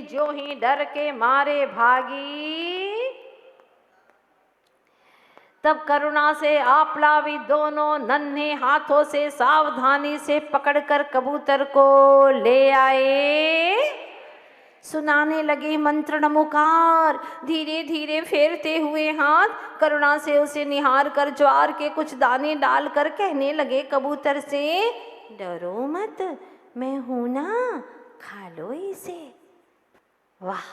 ज्यों ही डर के मारे भागी। तब करुणा से आप्लावित दोनों नन्हे हाथों से सावधानी से पकड़कर कबूतर को ले आए। सुनाने लगे मंत्र नमोकार, धीरे धीरे फेरते हुए हाथ, करुणा से उसे निहार कर ज्वार के कुछ दाने डालकर कहने लगे कबूतर से, डरो मत, मैं हूं ना, खा लो इसे। वाह,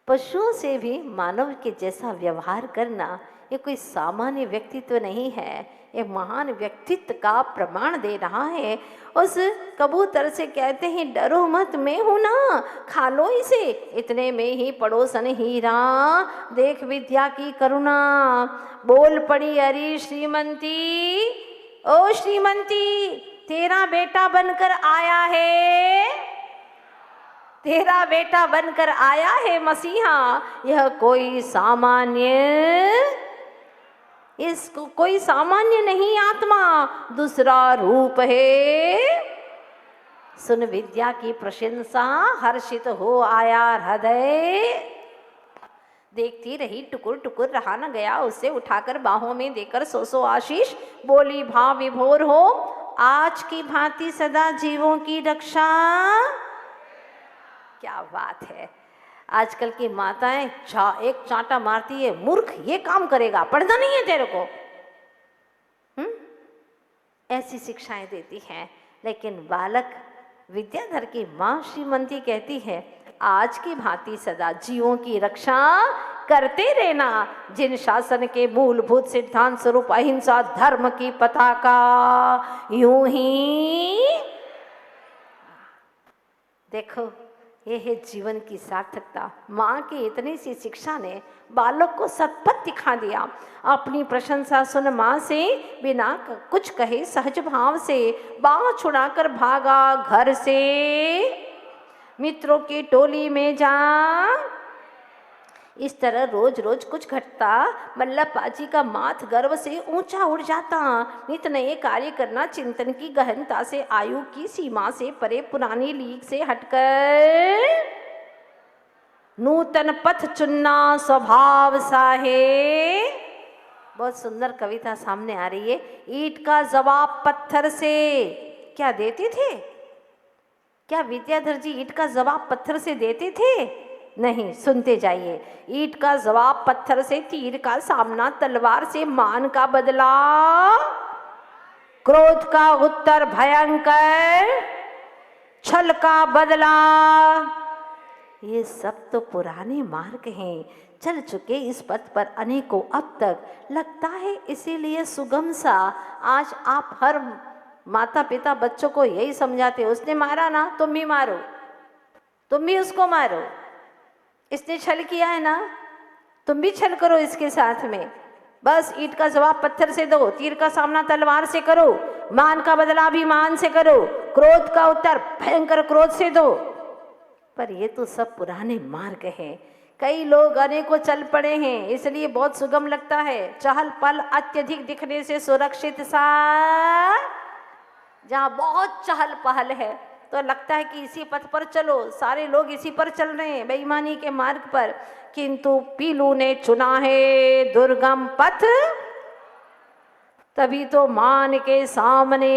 पशुओं से भी मानव के जैसा व्यवहार करना ये कोई सामान्य व्यक्तित्व नहीं है, ये महान व्यक्तित्व का प्रमाण दे रहा है। उस कबूतर से कहते हैं, डरो मत, मैं हूं ना, खा लो इसे। इतने में ही पड़ोसन हीरा देख विद्या की करुणा, बोल पड़ी, अरे श्रीमंती, ओ श्रीमंती, तेरा बेटा बनकर आया है, तेरा बेटा बनकर आया है मसीहा। यह कोई सामान्य, इसको कोई सामान्य नहीं आत्मा, दूसरा रूप है। सुन विद्या की प्रशंसा, हर्षित हो आया हृदय। देखती रही, टुकुर टुकुर रहा न गया, उसे उठाकर बाहों में देकर सो आशीष, बोली भाव विभोर हो, आज की भांति सदा जीवों की रक्षा। क्या बात है, आजकल की माताएं एक चांटा मारती है, मूर्ख, ये काम करेगा, पढ़ना नहीं है तेरे को, ऐसी शिक्षाएं देती हैं। लेकिन बालक विद्याधर की माँ श्रीमंती कहती है, आज की भांति सदा जीवों की रक्षा करते रहना, जिन शासन के मूलभूत सिद्धांत स्वरूप अहिंसा धर्म की पताका यूं ही। देखो, यह है जीवन की सार्थकता। माँ की इतनी सी शिक्षा ने बालक को सतपथ दिखा दिया। अपनी प्रशंसा सुन माँ से बिना कुछ कहे सहज भाव से बाँह छुड़ाकर भागा घर से, मित्रों की टोली में जा। इस तरह रोज रोज कुछ घटता, बल्लभ पाजी का माथ गर्व से ऊंचा उड़ जाता। नित नए कार्य करना चिंतन की गहनता से, आयु की सीमा से परे, पुरानी लीक से हटकर नूतन पथ चुनना स्वभाव सा है। बहुत सुंदर कविता सामने आ रही है। ईंट का जवाब पत्थर से क्या देते थे? क्या विद्याधर जी ईंट का जवाब पत्थर से देते थे? नहीं, सुनते जाइए। ईंट का जवाब पत्थर से, तीर का सामना तलवार से, मान का बदला क्रोध का उत्तर भयंकर, छल का बदला। ये सब तो पुराने मार्ग हैं, चल चुके इस पथ पर अनेकों अब तक। लगता है इसीलिए सुगम सा आज आप हर माता पिता बच्चों को यही समझाते, उसने मारा ना, तुम भी मारो, तुम भी उसको मारो, इसने छल किया है ना, तुम भी छल करो इसके साथ में। बस ईंट का जवाब पत्थर से दो, तीर का सामना तलवार से करो, मान का बदला भी मान से करो, क्रोध का उत्तर भयंकर क्रोध से दो। पर ये तो सब पुराने मार्ग हैं। कई लोग अनेकों चल पड़े हैं, इसलिए बहुत सुगम लगता है। चहल पहल अत्यधिक दिखने से सुरक्षित सा, जहाँ बहुत चहल पहल है तो लगता है कि इसी पथ पर चलो, सारे लोग इसी पर चल रहे हैं, बेईमानी के मार्ग पर। किंतु पीलू ने चुना है दुर्गम पथ, तभी तो मान के सामने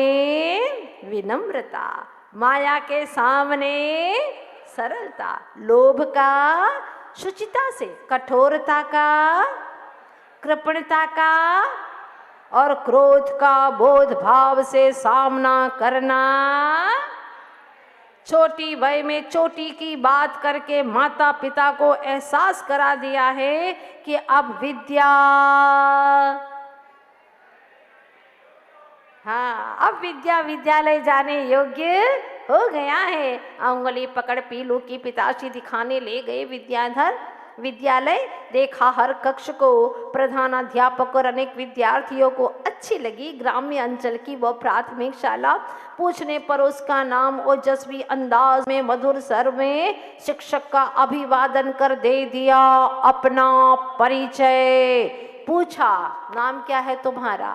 विनम्रता, माया के सामने सरलता, लोभ का शुचिता से, कठोरता का कृपणता का और क्रोध का बोध भाव से सामना करना। छोटी वय में चोटी की बात करके माता पिता को एहसास करा दिया है कि अब विद्या, हाँ, अब विद्या विद्यालय जाने योग्य हो गया है। उंगली पकड़ पीलू की पिताश्री दिखाने ले गए विद्याधर विद्यालय। देखा हर कक्ष को, प्रधानाध्यापक और अनेक विद्यार्थियों को अच्छी लगी ग्राम्य अंचल की वह प्राथमिक शाला। पूछने पर उसका नाम ओजस्वी अंदाज में मधुर स्वर में शिक्षक का अभिवादन कर दे दिया अपना परिचय। पूछा, नाम क्या है तुम्हारा?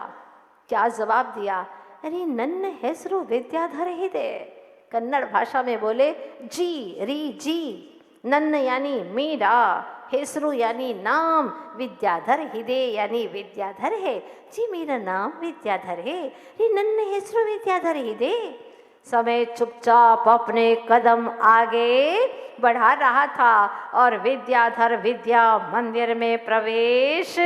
क्या जवाब दिया? अरे नन्न ಹೆಸರು विद्याधर ही दे। कन्नड़ भाषा में बोले, जी री जी, नन्न यानी मीरा, हेसरू यानी नाम, विद्याधर हृदय यानी विद्याधर है जी, मेरा नाम विद्याधर है। रे नन्न हेसरू विद्याधर हृदय। समय चुपचाप अपने कदम आगे बढ़ा रहा था और विद्याधर विद्या मंदिर में प्रवेश,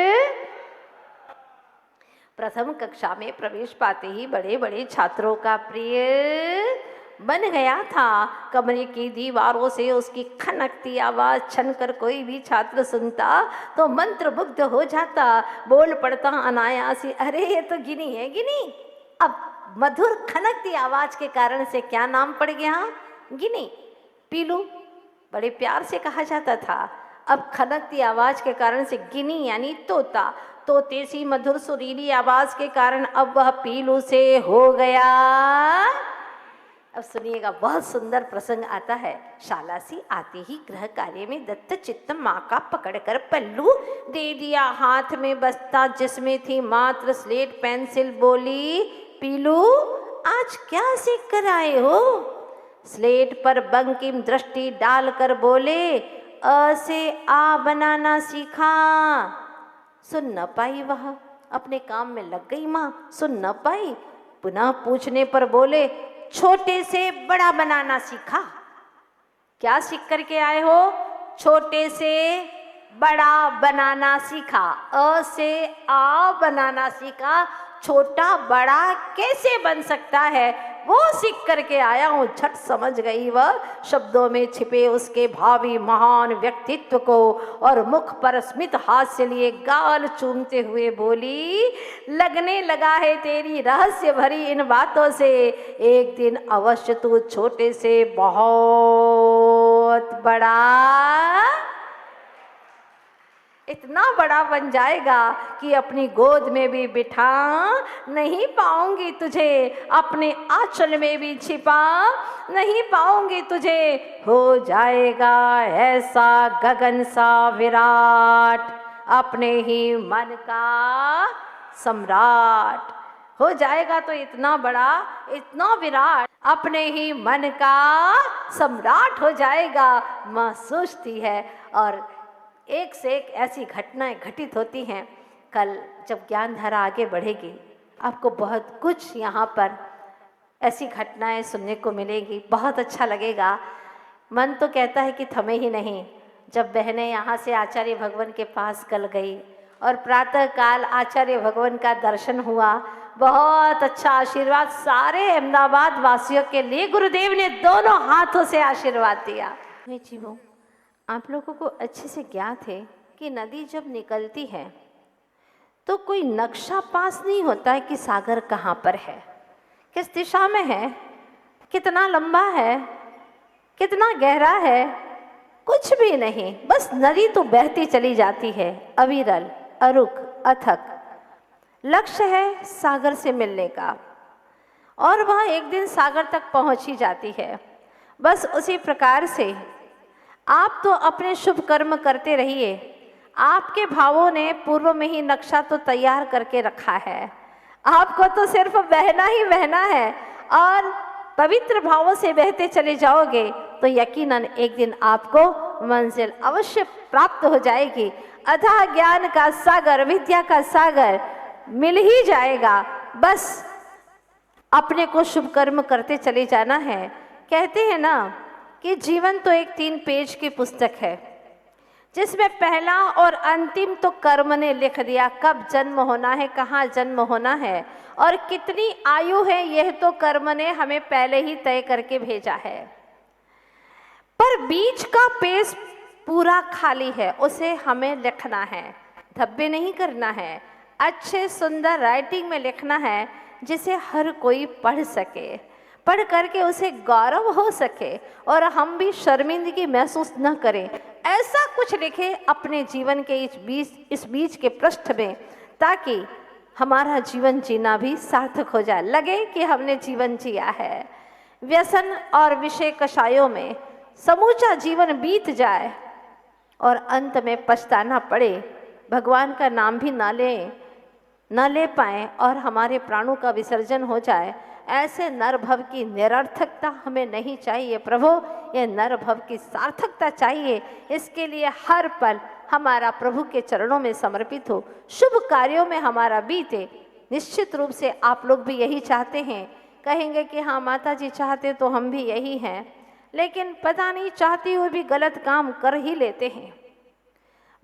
प्रथम कक्षा में प्रवेश पाते ही बड़े बड़े छात्रों का प्रिय बन गया था। कमरे की दीवारों से उसकी खनकती आवाज छनकर कोई भी छात्र सुनता तो मंत्रमुग्ध हो जाता, बोल पड़ता अनायासी, अरे ये तो गिनी है गिनी। अब मधुर खनकती आवाज के कारण से क्या नाम पड़ गया? गिनी। पीलू बड़े प्यार से कहा जाता था, अब खनकती आवाज के कारण से गिनी यानी तोता। तोते सी मधुर सुरीली आवाज के कारण अब वह पीलू से हो गया। अब सुनिएगा, बहुत सुंदर प्रसंग आता है। शाला से आते ही गृह कार्य में दत्त चित्त माँ का पकड़कर पल्लू दे दिया हाथ में बस्ता जिसमें थी मात्र स्लेट पेंसिल। बोली, पीलू आज क्या सीख कर आए हो? स्लेट पर बंकिम दृष्टि डालकर बोले, अ से आ बनाना सीखा। सुन न पाई, वह अपने काम में लग गई। माँ सुन न पाई, पुनः पूछने पर बोले, छोटे से बड़ा बनाना सीखा। क्या सीख करके आए हो? छोटे से बड़ा बनाना सीखा। अ से आ बनाना सीखा। छोटा बड़ा कैसे बन सकता है वो सीख करके आया हूँ। झट समझ गई वह शब्दों में छिपे उसके भावी महान व्यक्तित्व को और मुख पर स्मित हास्य लिए गाल चूमते हुए बोली, लगने लगा है तेरी रहस्य भरी इन बातों से, एक दिन अवश्य तू छोटे से बहुत बड़ा, इतना बड़ा बन जाएगा कि अपनी गोद में भी बिठा नहीं पाऊंगी तुझे, अपने आंचल में भी छिपा नहीं पाऊंगी तुझे। हो जाएगा ऐसा गगन सा विराट, अपने ही मन का सम्राट। हो जाएगा तो इतना बड़ा, इतना विराट, अपने ही मन का सम्राट हो जाएगा। माँ सोचती है और एक से एक ऐसी घटनाएं घटित होती हैं। कल जब ज्ञान धारा आगे बढ़ेगी आपको बहुत कुछ यहाँ पर ऐसी घटनाएं सुनने को मिलेगी, बहुत अच्छा लगेगा। मन तो कहता है कि थमे ही नहीं। जब बहनें यहाँ से आचार्य भगवान के पास कल गई और प्रातः काल आचार्य भगवान का दर्शन हुआ, बहुत अच्छा आशीर्वाद सारे अहमदाबाद वासियों के लिए गुरुदेव ने दोनों हाथों से आशीर्वाद दिया। जीवो, आप लोगों को अच्छे से ज्ञात है कि नदी जब निकलती है तो कोई नक्शा पास नहीं होता है कि सागर कहाँ पर है, किस दिशा में है, कितना लंबा है, कितना गहरा है, कुछ भी नहीं। बस नदी तो बहती चली जाती है, अविरल, अरुक, अथक। लक्ष्य है सागर से मिलने का और वह एक दिन सागर तक पहुँच ही जाती है। बस उसी प्रकार से आप तो अपने शुभ कर्म करते रहिए। आपके भावों ने पूर्व में ही नक्शा तो तैयार करके रखा है, आपको तो सिर्फ बहना ही बहना है और पवित्र भावों से बहते चले जाओगे तो यकीनन एक दिन आपको मंजिल अवश्य प्राप्त हो जाएगी। अथाह ज्ञान का सागर, विद्या का सागर मिल ही जाएगा। बस अपने को शुभ कर्म करते चले जाना है। कहते हैं ना कि जीवन तो एक 3 पेज की पुस्तक है जिसमें पहला और अंतिम तो कर्म ने लिख दिया, कब जन्म होना है, कहाँ जन्म होना है और कितनी आयु है, यह तो कर्म ने हमें पहले ही तय करके भेजा है। पर बीच का पेज पूरा खाली है, उसे हमें लिखना है, धब्बे नहीं करना है, अच्छे सुंदर राइटिंग में लिखना है जिसे हर कोई पढ़ सके, पढ़ करके उसे गौरव हो सके और हम भी शर्मिंदगी महसूस न करें। ऐसा कुछ लिखे अपने जीवन के इस बीच के पृष्ठ में, ताकि हमारा जीवन जीना भी सार्थक हो जाए, लगे कि हमने जीवन जिया है। व्यसन और विषय कषायों में समूचा जीवन बीत जाए और अंत में पछताना पड़े, भगवान का नाम भी ना लें, न ले पाएं और हमारे प्राणों का विसर्जन हो जाए, ऐसे नर भव की निरर्थकता हमें नहीं चाहिए प्रभु। ये नर भव की सार्थकता चाहिए। इसके लिए हर पल हमारा प्रभु के चरणों में समर्पित हो, शुभ कार्यों में हमारा बीते। निश्चित रूप से आप लोग भी यही चाहते हैं। कहेंगे कि हाँ माता जी चाहते तो हम भी यही हैं, लेकिन पता नहीं चाहते हुए भी गलत काम कर ही लेते हैं।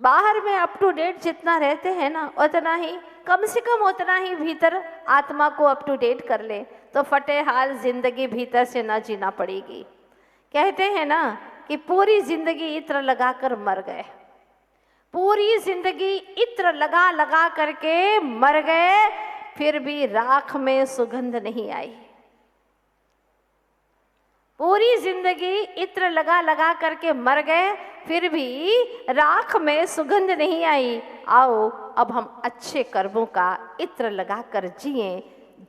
बाहर में अप टू डेट जितना रहते हैं ना, उतना ही कम से कम उतना ही भीतर आत्मा को अप टू डेट कर ले तो फटे हाल जिंदगी भीतर से ना जीना पड़ेगी। कहते हैं ना कि पूरी जिंदगी इत्र लगा कर मर गए, पूरी जिंदगी इत्र लगा लगा करके मर गए, फिर भी राख में सुगंध नहीं आई। पूरी जिंदगी इत्र लगा लगा करके मर गए, फिर भी राख में सुगंध नहीं आई। आओ अब हम अच्छे कर्मों का इत्र लगाकर जिएं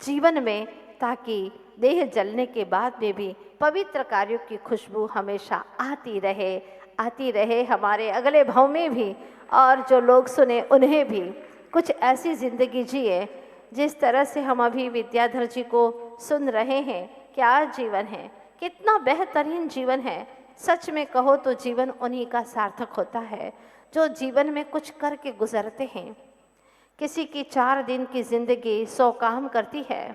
जीवन में, ताकि देह जलने के बाद में भी पवित्र कार्यों की खुशबू हमेशा आती रहे हमारे अगले भाव में भी, और जो लोग सुने उन्हें भी कुछ ऐसी जिंदगी जिए जिस तरह से हम अभी विद्याधर जी को सुन रहे हैं। क्या जीवन है, कितना बेहतरीन जीवन है। सच में कहो तो जीवन उन्हीं का सार्थक होता है जो जीवन में कुछ करके गुजरते हैं। किसी की 4 दिन की जिंदगी 100 काम करती है,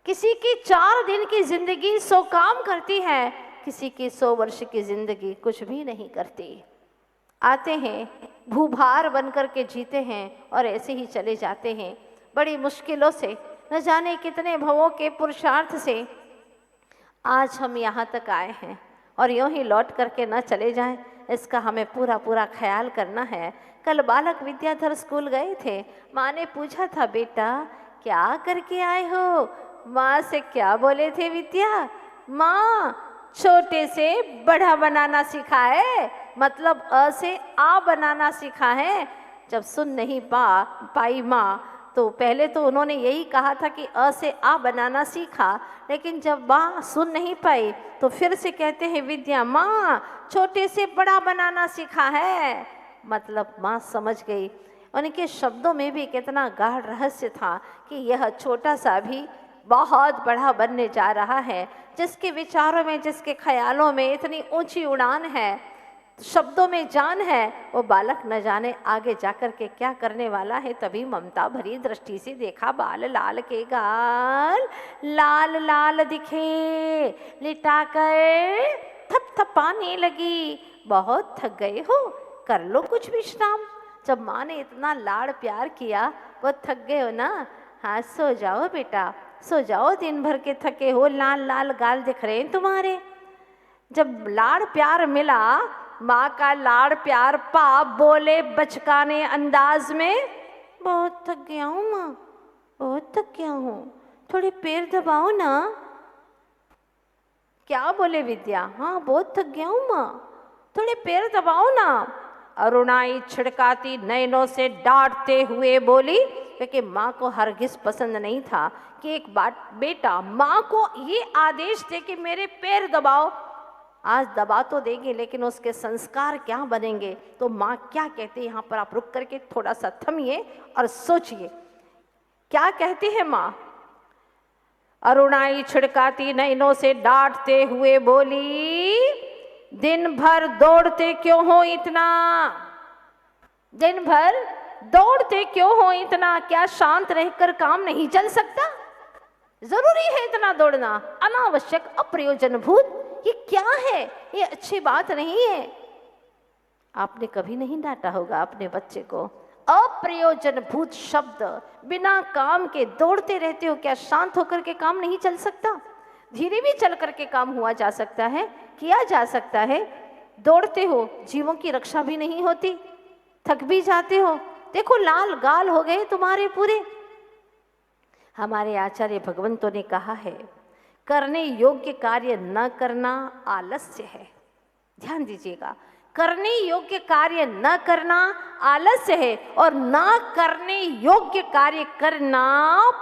किसी की 4 दिन की जिंदगी 100 काम करती है, किसी की 100 वर्ष की जिंदगी कुछ भी नहीं करती। आते हैं भूभार बन कर के जीते हैं और ऐसे ही चले जाते हैं। बड़ी मुश्किलों से, न जाने कितने भवों के पुरुषार्थ से आज हम यहाँ तक आए हैं, और यूँ ही लौट करके न चले जाएं, इसका हमें पूरा पूरा ख्याल करना है। कल बालक विद्याधर स्कूल गए थे, माँ ने पूछा था बेटा क्या करके आए हो? माँ से क्या बोले थे विद्या? माँ छोटे से बड़ा बनाना सीखा है, मतलब अ से आ बनाना सीखा है। जब सुन नहीं पाई माँ, तो पहले तो उन्होंने यही कहा था कि अ से आ बनाना सीखा, लेकिन जब माँ सुन नहीं पाई तो फिर से कहते हैं विद्या माँ छोटे से बड़ा बनाना सीखा है। मतलब माँ समझ गई। उनके शब्दों में भी कितना गाढ़ रहस्य था कि यह छोटा सा भी बहुत बड़ा बनने जा रहा है। जिसके विचारों में, जिसके ख्यालों में इतनी ऊंची उड़ान है, शब्दों में जान है, वो बालक न जाने आगे जाकर के क्या करने वाला है। तभी ममता भरी दृष्टि से देखा, बाल लाल के गाल लाल लाल दिखे, लिटाकर थपथपाने लगी। बहुत थक गए हो, कर लो कुछ विश्राम। जब माँ ने इतना लाड़ प्यार किया, बहुत थक गए हो ना, हाँ सो जाओ बेटा, सो जाओ, दिन भर के थके हो, लाल लाल गाल दिख रहे हैं तुम्हारे। जब लाड़ प्यार मिला, माँ का लाड़ प्यार पाप बोले बचकाने अंदाज में, बहुत थक गया हूँ माँ, बहुत थक गया हूँ, थोड़े पैर दबाओ ना। क्या बोले विद्या? हाँ बहुत थक गया हूँ माँ, थोड़े पैर दबाओ ना। अरुणाई छिड़काती नयनों से डांटते हुए बोली, क्योंकि माँ को हरगिज पसंद नहीं था कि एक बेटा माँ को ये आदेश दे कि मेरे पैर दबाओ। आज दबा तो देंगे, लेकिन उसके संस्कार क्या बनेंगे। तो माँ क्या कहती है, यहाँ पर आप रुक करके थोड़ा सा थमिए और सोचिए क्या कहती है माँ। अरुणाई छिड़काती नयनों से डांटते हुए बोली, दिन भर दौड़ते क्यों हो इतना, दिन भर दौड़ते क्यों हो इतना, क्या शांत रहकर काम नहीं चल सकता? जरूरी है इतना दौड़ना, अनावश्यक अप्रयोजनभूत, ये क्या है? ये अच्छी बात नहीं है। आपने कभी नहीं डांटा होगा अपने बच्चे को। अप्रयोजनभूत शब्द, बिना काम के दौड़ते रहते हो, क्या शांत होकर के काम नहीं चल सकता? धीरे भी चल करके काम हुआ जा सकता है, किया जा सकता है। दौड़ते हो, जीवों की रक्षा भी नहीं होती, थक भी जाते हो। देखो लाल गाल हो गए तुम्हारे पूरे। हमारे आचार्य भगवंतों ने कहा है, करने योग्य कार्य न करना आलस्य है। ध्यान दीजिएगा, करने योग्य कार्य न करना आलस्य है, और न करने योग्य कार्य करना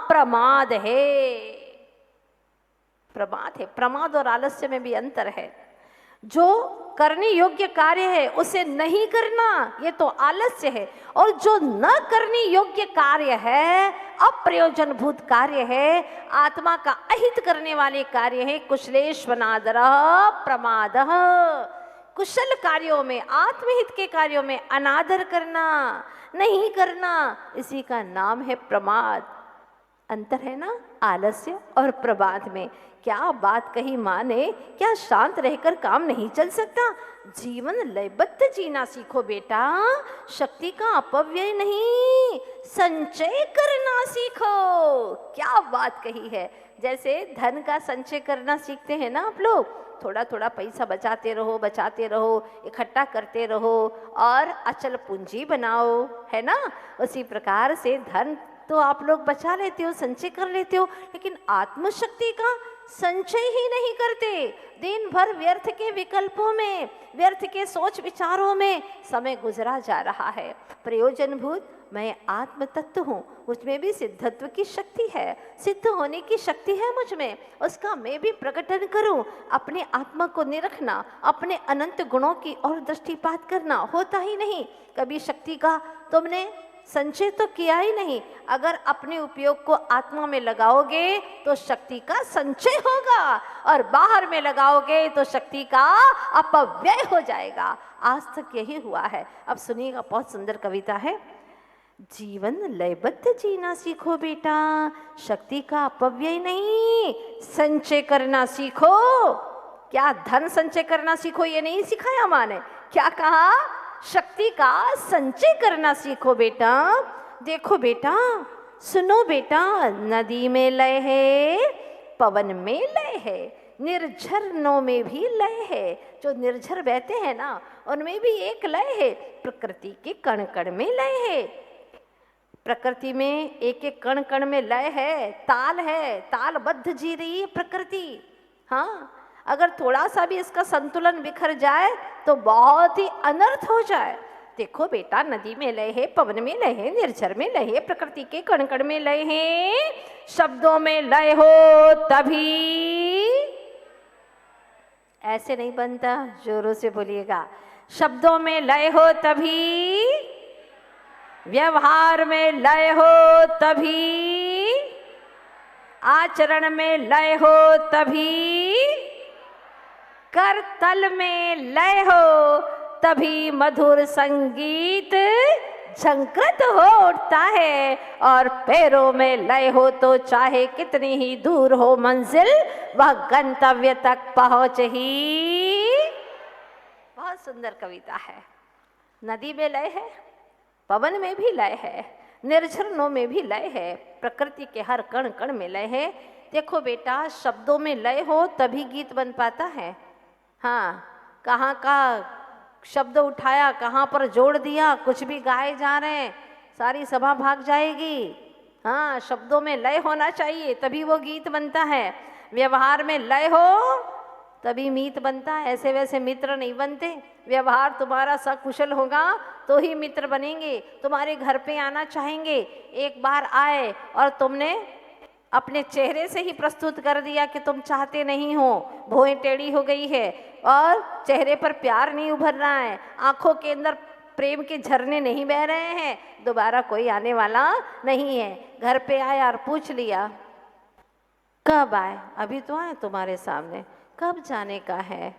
प्रमाद है। प्रमाद है, प्रमाद और आलस्य में भी अंतर है। जो करने योग्य कार्य है उसे नहीं करना, ये तो आलस्य है। और जो न करने योग्य कार्य है, अप्रयोजनभूत कार्य है, आत्मा का अहित करने वाले कार्य है, कुशलेष्वनादरः प्रमादः। कुशल कार्यों में, आत्महित के कार्यों में अनादर करना, नहीं करना, इसी का नाम है प्रमाद। अंतर है ना आलस्य और प्रमाद में। क्या बात कही माँ ने, क्या शांत रहकर काम नहीं चल सकता? जीवन लयबद्ध जीना सीखो बेटा, शक्ति का अपव्यय नहीं, संचय करना सीखो। क्या बात कही है। जैसे धन का संचय करना सीखते हैं ना आप लोग, थोड़ा थोड़ा पैसा बचाते रहो, इकट्ठा करते रहो और अचल पूंजी बनाओ, है ना। उसी प्रकार से धन तो आप लोग बचा लेते हो, संचय कर लेते हो, लेकिन आत्मशक्ति का संचय ही नहीं करते। दिन भर व्यर्थ के विकल्पों में, व्यर्थ के सोच विचारों में समय गुजरा जा रहा है। प्रयोजनभूत मैं आत्म तत्व हूँ, मुझमें भी सिद्धत्व की शक्ति है, सिद्ध होने की शक्ति है मुझ में, उसका मैं भी प्रकटन करूँ। अपने आत्मा को निरखना, अपने अनंत गुणों की ओर दृष्टिपात करना होता ही नहीं। कभी शक्ति का तुमने संचय तो किया ही नहीं। अगर अपने उपयोग को आत्मा में लगाओगे तो शक्ति का संचय होगा, और बाहर में लगाओगे तो शक्ति का अपव्यय हो जाएगा। आज तक यही हुआ है। अब सुनिएगा, बहुत सुंदर कविता है। जीवन लयबद्ध जीना सीखो बेटा, शक्ति का अपव्यय नहीं, संचय करना सीखो। क्या धन संचय करना सीखो ये नहीं सिखाया माँ ने? क्या कहा? शक्ति का संचय करना सीखो बेटा। देखो बेटा, सुनो बेटा, नदी में लय है, पवन में लय है, निर्झरनों में भी लय है। जो निर्झर बहते हैं ना, उनमें भी एक लय है। प्रकृति के कण कण में लय है। प्रकृति में एक एक कण कण में लय है, ताल है, तालबद्ध जी रही है प्रकृति। हाँ, अगर थोड़ा सा भी इसका संतुलन बिखर जाए तो बहुत ही अनर्थ हो जाए। देखो बेटा, नदी में लय है, पवन में लय है, निर्झर में लय है, प्रकृति के कण कण में लय है। शब्दों में लय हो तभी, ऐसे नहीं बनता, जोरों से बोलिएगा। शब्दों में लय हो तभी, व्यवहार में लय हो तभी, आचरण में लय हो तभी, करतल में लय हो तभी मधुर संगीत झंकृत हो उठता है। और पैरों में लय हो तो चाहे कितनी ही दूर हो मंजिल, वह गंतव्य तक पहुंच ही। बहुत सुंदर कविता है। नदी में लय है, पवन में भी लय है, निर्झरनों में भी लय है, प्रकृति के हर कण कण में लय है। देखो बेटा, शब्दों में लय हो तभी गीत बन पाता है। हाँ, कहाँ का शब्द उठाया, कहाँ पर जोड़ दिया, कुछ भी गाए जा रहे हैं, सारी सभा भाग जाएगी। हाँ, शब्दों में लय होना चाहिए तभी वो गीत बनता है। व्यवहार में लय हो तभी मीत बनता है, ऐसे वैसे मित्र नहीं बनते। व्यवहार तुम्हारा सकुशल होगा तो ही मित्र बनेंगे, तुम्हारे घर पे आना चाहेंगे। एक बार आए और तुमने अपने चेहरे से ही प्रस्तुत कर दिया कि तुम चाहते नहीं हो, भौएं टेढ़ी हो गई है और चेहरे पर प्यार नहीं उभर रहा है, आंखों के अंदर प्रेम के झरने नहीं बह रहे हैं, दोबारा कोई आने वाला नहीं है। घर पे आया और पूछ लिया, कब आए? अभी तो आए तुम्हारे सामने, कब जाने का है?